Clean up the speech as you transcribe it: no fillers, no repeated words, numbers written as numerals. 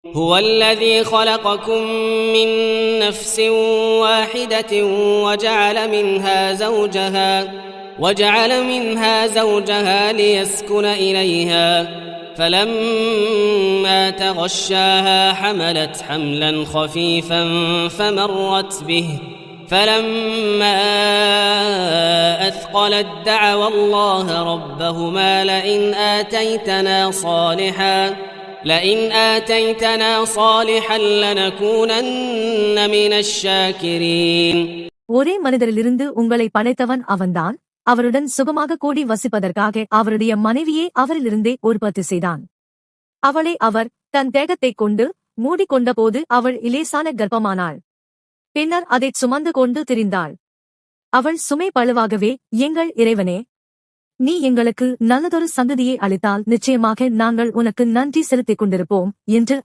هو الذي خلقكم من نفس واحدة وجعل منها زوجها ليسكن إليها فلما تغشاها حملت حملا خفيفا فمرت به فلما أثقلت دعوا الله ربهما لئن آتيتنا صالحا لنكونن من الشاكرين. ஒரே மனிதரிலிருந்து உங்களை படைத்தவன் அவன்தான். அவருடன் சுகமாக கூடி வசிப்பதற்காக அவருடைய மனைவியே அவரிலிருந்தே உற்பத்தி செய்தான். அவளை அவர் தன் தேகத்தைக் கொண்டு மூடிக்கொண்ட போது அவள் இலேசான கர்ப்பமானாள். பின்னர் அதைச் சுமந்து கொண்டு திரிந்தாள். அவள் சுமை பழுவாகவே, எங்கள் இறைவனே, நீ எங்களுக்கு நல்லதொரு சந்ததியை அளித்தால் நிச்சயமாக நாங்கள் உனக்கு நன்றி செலுத்திக் கொண்டிருப்போம் என்று